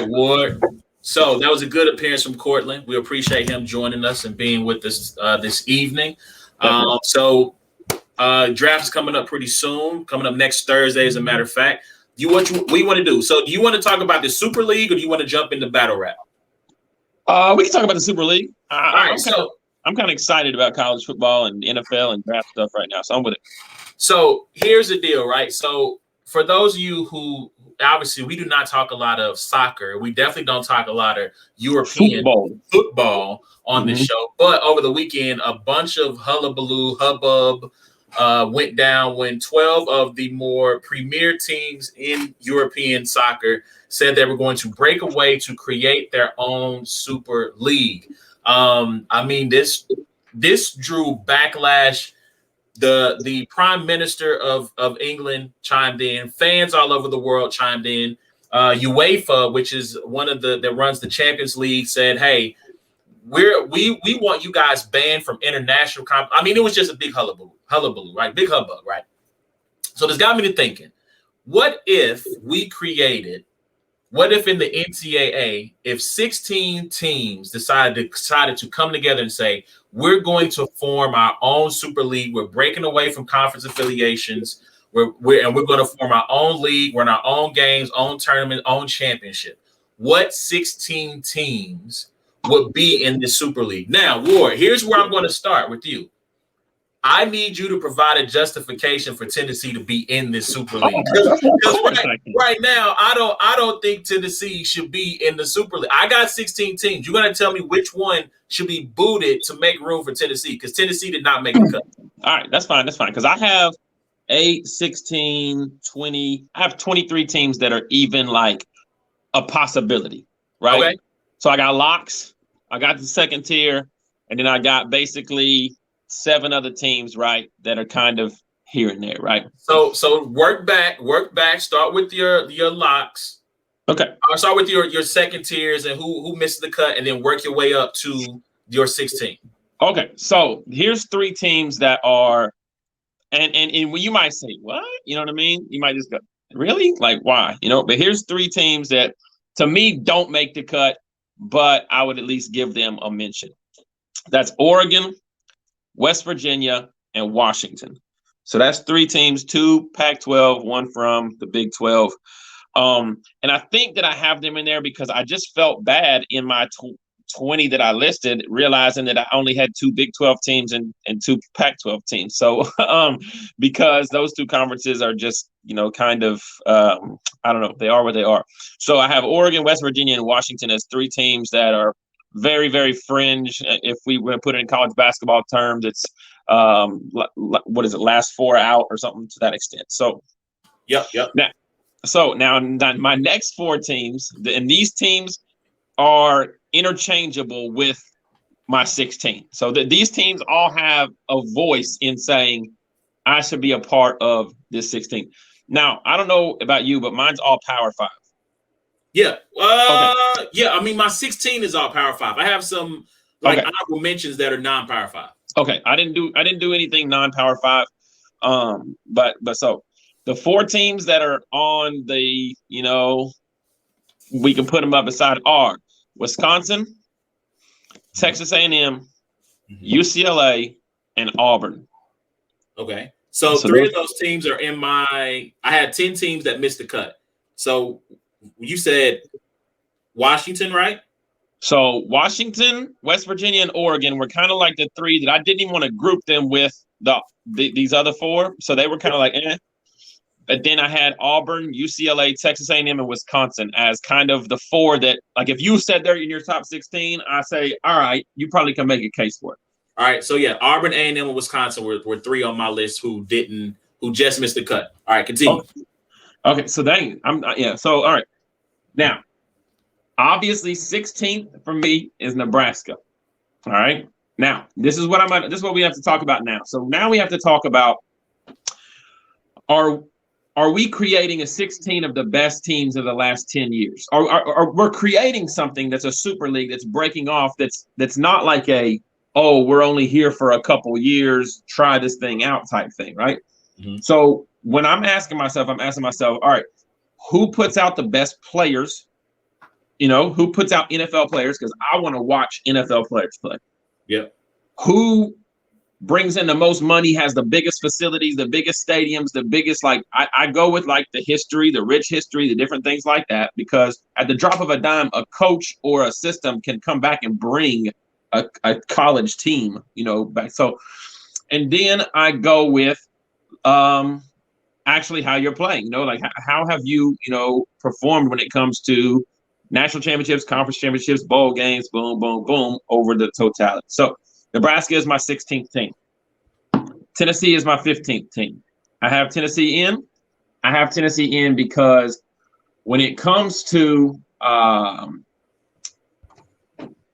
Ward. So that was a good appearance from Cortland. We appreciate him joining us and being with us this evening. Draft is coming up pretty soon, coming up next Thursday, as a matter of fact. What do you want to do? So do you want to talk about the Super League or do you want to jump into battle rap? We can talk about the Super League. I'm kind of excited about college football and NFL and draft stuff right now, so I'm with it. So here's the deal, right? So for those of you who obviously we do not talk a lot of soccer, we definitely don't talk a lot of European football on this show. But over the weekend, a bunch of hubbub went down when 12 of the more premier teams in European soccer said they were going to break away to create their own Super League. This drew backlash. The Prime Minister of England chimed in. Fans all over the world chimed in. UEFA, which is one of that runs the Champions League, said, "Hey, we want you guys banned from international comp." I mean, it was just a big hullabaloo, right? Big hubbub, right? So this got me to thinking: what if in the NCAA, if 16 teams decided to come together and say, we're going to form our own Super League. We're breaking away from conference affiliations. We're going to form our own league. We're in our own games, own tournament, own championship. What 16 teams would be in this Super League? Now, Ward, here's where I'm going to start with you. I need you to provide a justification for Tennessee to be in this Super League. Right now, I don't think Tennessee should be in the Super League. I got 16 teams. You're going to tell me which one should be booted to make room for Tennessee, because Tennessee did not make the cut. All right, that's fine. Because I have 8, 16, 20. I have 23 teams that are even like a possibility, right? Okay. So I got locks. I got the second tier, and then I got basically 7 other teams, right, that are kind of here and there, right? So work back. Start with your locks. Okay. I'll start with your second tiers and who missed the cut, and then work your way up to your 16. Okay. So here's 3 teams that are, and you might say, what? You know what I mean? You might just go, really? Like, why? But here's 3 teams that to me don't make the cut, but I would at least give them a mention. That's Oregon, West Virginia, and Washington. So that's 3 teams, 2 Pac-12, 1 from the Big 12. And I think that I have them in there because I just felt bad in my 20 that I listed, realizing that I only had 2 Big 12 teams and 2 Pac-12 teams. So because those 2 conferences are just, kind of, I don't know, they are what they are. So I have Oregon, West Virginia, and Washington as 3 teams that are very, very fringe. If we were to put it in college basketball terms, it's what is it, last 4 out or something to that extent. So, yep. Now my next 4 teams, and these teams are interchangeable with my 16. So these teams all have a voice in saying I should be a part of this 16. Now, I don't know about you, but mine's all Power 5. Yeah. Okay. Yeah. I mean, my 16 is all Power 5. I have some honorable mentions that are non-Power 5. Okay. I didn't do anything non-Power 5. But so the 4 teams that are on the, we can put them up beside are Wisconsin, Texas A&M, UCLA, and Auburn. Okay. So 3 of those teams are in I had 10 teams that missed the cut. So you said Washington, right? So Washington, West Virginia, and Oregon were kind of like the 3 that I didn't even want to group them with these other 4. So they were kind of like, eh. But then I had Auburn, UCLA, Texas A&M, and Wisconsin as kind of the 4 that, like, if you said they're in your top 16, I say, all right, you probably can make a case for it. All right. So yeah, Auburn, A&M, and Wisconsin were 3 on my list who just missed the cut. All right, continue. Okay, so So all right, now obviously 16th for me is Nebraska. All right, now this is what we have to talk about now. So now we have to talk about are we creating a 16 of the best teams of the last 10 years? Or we're creating something that's a Super League that's breaking off that's not like we're only here for a couple years, try this thing out type thing, right? Mm-hmm. So when I'm asking myself, all right, who puts out the best players who puts out NFL players, because I want to watch NFL players play. Yep. Who brings in the most money, has the biggest facilities, the biggest stadiums, the biggest, like, I go with like the history, the rich history, the different things like that, because at the drop of a dime, a coach or a system can come back and bring a college team, back. So, and then I go with actually how you're playing, like how have you, performed when it comes to national championships, conference championships, bowl games, boom, boom, boom, over the totality. So Nebraska is my 16th team. Tennessee is my 15th team. I have Tennessee in because when it comes to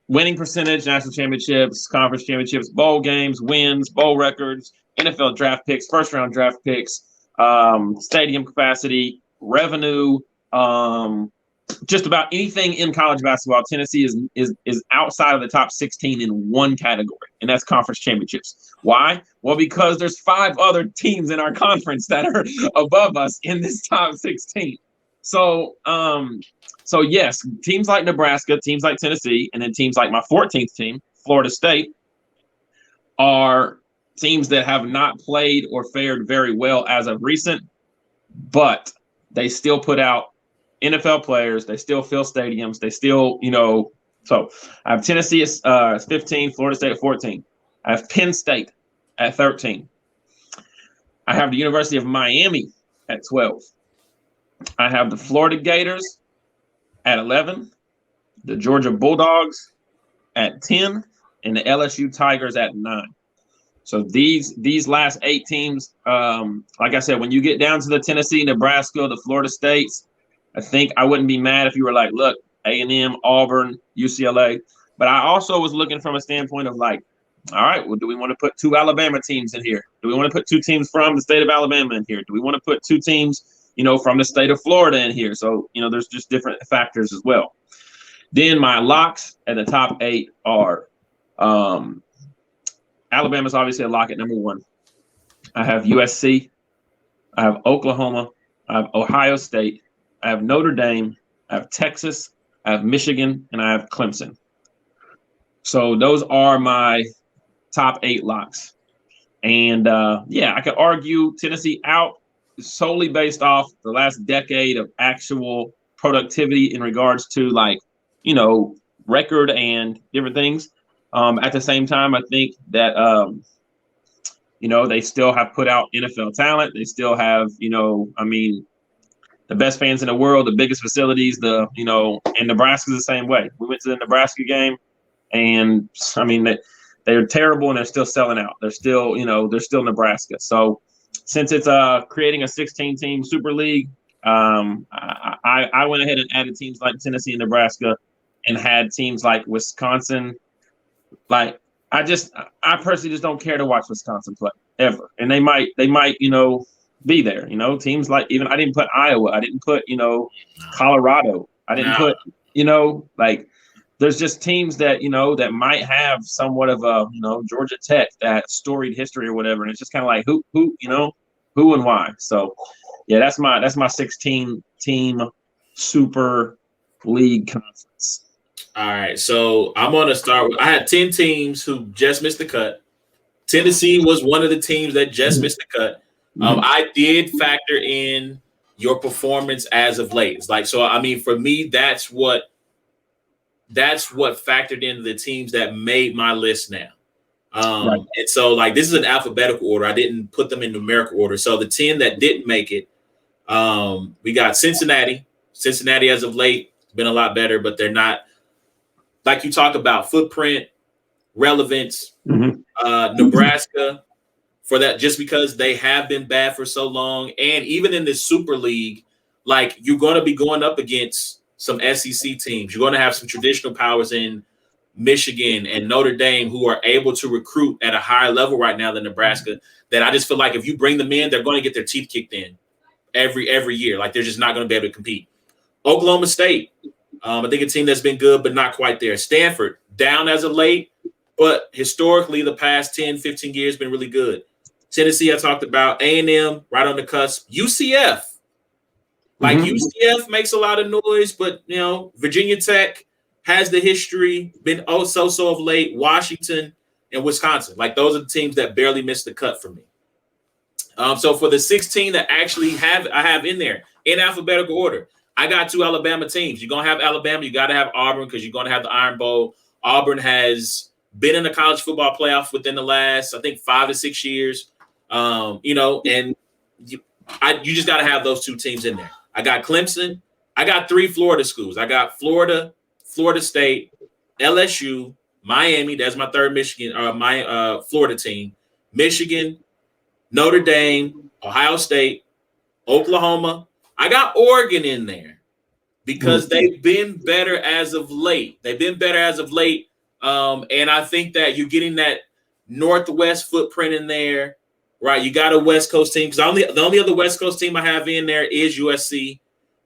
winning percentage, national championships, conference championships, bowl games, wins, bowl records, NFL draft picks, first-round draft picks, stadium capacity, revenue, just about anything in college basketball, Tennessee is outside of the top 16 in one category, and that's conference championships. Why? Well, because there's 5 other teams in our conference that are above us in this top 16. So yes, teams like Nebraska, teams like Tennessee, and then teams like my 14th team, Florida State, are teams that have not played or fared very well as of recent, but they still put out NFL players. They still fill stadiums. They still, so I have Tennessee at 15, Florida State at 14. I have Penn State at 13. I have the University of Miami at 12. I have the Florida Gators at 11, the Georgia Bulldogs at 10, and the LSU Tigers at 9. So these last 8 teams, like I said, when you get down to the Tennessee, Nebraska, the Florida States, I think I wouldn't be mad if you were like, look, A&M, Auburn, UCLA. But I also was looking from a standpoint of like, all right, well, do we want to put 2 Alabama teams in here? Do we want to put 2 teams from the state of Alabama in here? Do we want to put 2 teams, from the state of Florida in here? So, there's just different factors as well. Then my locks at the top 8 are Alabama's obviously a lock at number 1. I have USC. I have Oklahoma. I have Ohio State. I have Notre Dame. I have Texas. I have Michigan. And I have Clemson. So those are my top 8 locks. And, I could argue Tennessee out solely based off the last decade of actual productivity in regards to, like, record and different things. At the same time, I think that, they still have put out NFL talent. They still have, the best fans in the world, the biggest facilities, and Nebraska's the same way. We went to the Nebraska game, and, they're terrible, and they're still selling out. They're still, they're still Nebraska. So since it's creating a 16-team Super League, I went ahead and added teams like Tennessee and Nebraska and had teams like Wisconsin. Like, I personally just don't care to watch Wisconsin play ever. And they might, be there, teams like, even I didn't put Iowa. I didn't put, Colorado. I didn't put, like, there's just teams that, that might have somewhat of a, Georgia Tech, that storied history or whatever. And it's just kind of like who and why. So yeah, that's my 16 team Super League conference. All right, so I'm going to start with, I had 10 teams who just missed the cut. Tennessee was one of the teams that just missed the cut. I did factor in your performance as of late. It's like, so, for me, that's what factored into the teams that made my list now. Right. And so, like, this is an alphabetical order. I didn't put them in numerical order. So the 10 that didn't make it, we got Cincinnati. Cincinnati as of late has been a lot better, but they're not, like you talk about, footprint, relevance. Nebraska, for that, just because they have been bad for so long. And even in this Super League, like, you're going to be going up against some SEC teams. You're going to have some traditional powers in Michigan and Notre Dame who are able to recruit at a higher level right now than Nebraska, that I just feel like if you bring them in, they're going to get their teeth kicked in every year. Like, they're just not going to be able to compete. Oklahoma State, I think a team that's been good, but not quite there. Stanford, down as of late, but historically the past 10, 15 years been really good. Tennessee, I talked about. A&M, right on the cusp. UCF, Like UCF makes a lot of noise, but Virginia Tech has the history, been so of late. Washington and Wisconsin, like those are the teams that barely missed the cut for me. So for the 16 that actually I have in there in alphabetical order, I got 2 Alabama teams. You're gonna have Alabama, you got to have Auburn because you're gonna have the Iron Bowl. Auburn has been in the college football playoff within the last, I think, 5 to 6 years. And you just got to have those 2 teams in there. I got Clemson. I got 3 Florida schools. I got Florida, Florida State, LSU, Miami. That's my third Michigan, my Florida team. Michigan, Notre Dame, Ohio State, Oklahoma. I got Oregon in there because they've been better as of late. And I think that you're getting that Northwest footprint in there, right? You got a West Coast team because the only other West Coast team I have in there is USC,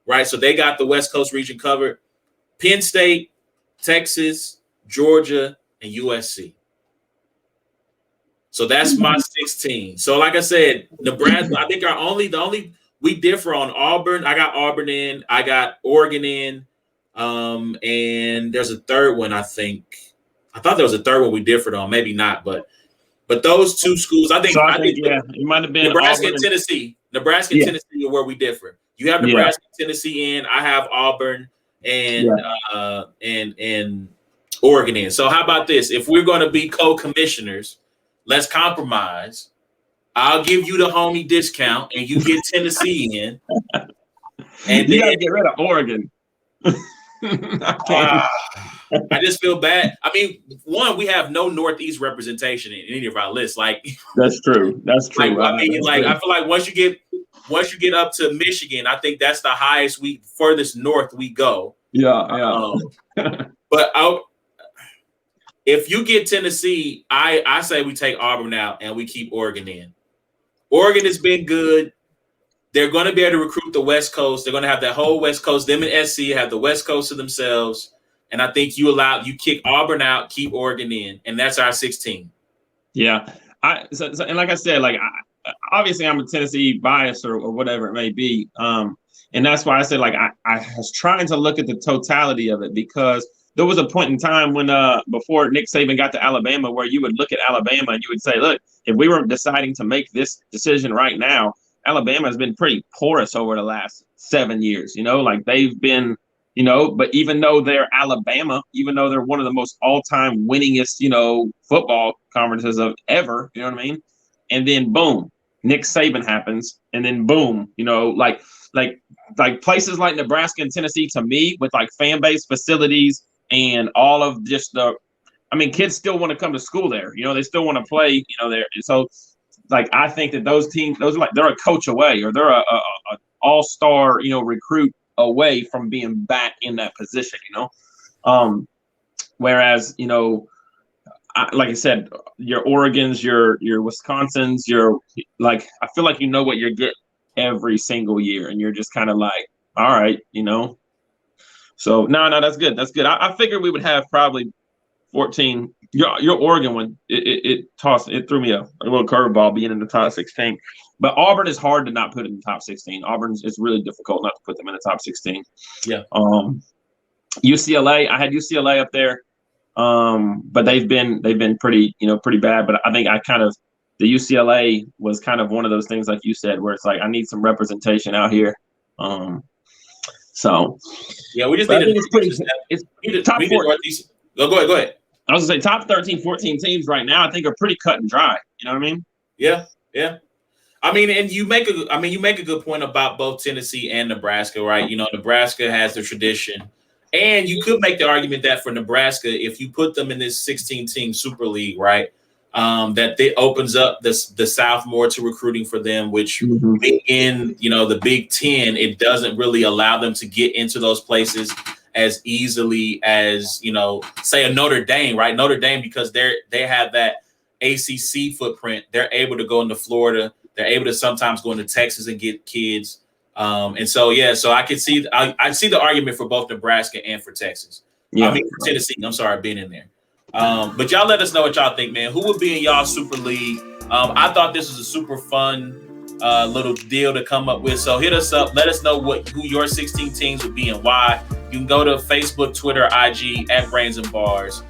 right? So they got the West Coast region covered. Penn State, Texas, Georgia, and USC. So that's my 16. So like I said, Nebraska, I think the only we differ on Auburn. I got Auburn in, I got Oregon in, and there's a third one, I think. I thought there was a third one we differed on, maybe not, but those 2 schools, I think yeah, it might have been Nebraska Auburn and Tennessee. Nebraska and Tennessee are where we differ. You have Nebraska and Tennessee in, I have Auburn and Oregon in. So how about this? If we're going to be co-commissioners, let's compromise. I'll give you the homie discount, and you get Tennessee in. And you gotta get rid of Oregon. I just feel bad. I mean, one, we have no Northeast representation in any of our lists. Like that's true. That's true. Like, I feel like once you get up to Michigan, I think that's the highest furthest north we go. Yeah. But if you get Tennessee, I say we take Auburn out and we keep Oregon in. Oregon has been good. They're going to be able to recruit the West Coast. They're going to have that whole West Coast. Them and SC have the West Coast to themselves. And I think you kick Auburn out, keep Oregon in, and that's our 16. Yeah. And like I said, obviously I'm a Tennessee bias or whatever it may be. And that's why I said, I was trying to look at the totality of it because there was a point in time when before Nick Saban got to Alabama where you would look at Alabama and you would say, look, if we were deciding to make this decision right now, Alabama has been pretty porous over the last 7 years. They've been, but even though they're Alabama, even though they're one of the most all-time winningest, football conferences of ever, you know what I mean? And then boom, Nick Saban happens, and then boom, like places like Nebraska and Tennessee, to me, with fan base, facilities, and all of just kids still want to come to school there. They still want to play, there. And so, I think that those teams, they're a coach away, or they're a all-star, recruit away from being back in that position, whereas, like I said, your Oregons, your Wisconsins, I feel like what you're getting every single year, and you're just kind of like, all right, So no, that's good. That's good. I figured we would have probably 14. Your Oregon one, it threw me a little curveball being in the top 16. But Auburn is hard to not put in the top 16. It's really difficult not to put them in the top 16. Yeah. UCLA, I had UCLA up there, but they've been pretty bad. But I think the UCLA was kind of one of those things, like you said, where it's like I need some representation out here. So yeah, we just need it's top 14. Go ahead. I was gonna say top 13, 14 teams right now, I think are pretty cut and dry. You know what I mean? Yeah. I mean, and you make a good point about both Tennessee and Nebraska, right? Nebraska has the tradition, and you could make the argument that for Nebraska, if you put them in this 16-team Super League, right, that it opens up the South more to recruiting for them, which being in the Big Ten, it doesn't really allow them to get into those places as easily as say a Notre Dame, right? Notre Dame, because they have that ACC footprint, they're able to go into Florida. They're able to sometimes go into Texas and get kids. And so I could see I see the argument for both Nebraska and for Texas. Yeah. For Tennessee, I'm sorry, being in there. But y'all let us know what y'all think, man. Who would be in y'all Super League? I thought this was a super fun little deal to come up with. So hit us up. Let us know who your 16 teams would be and why. You can go to Facebook, Twitter, IG at Brains and Bars.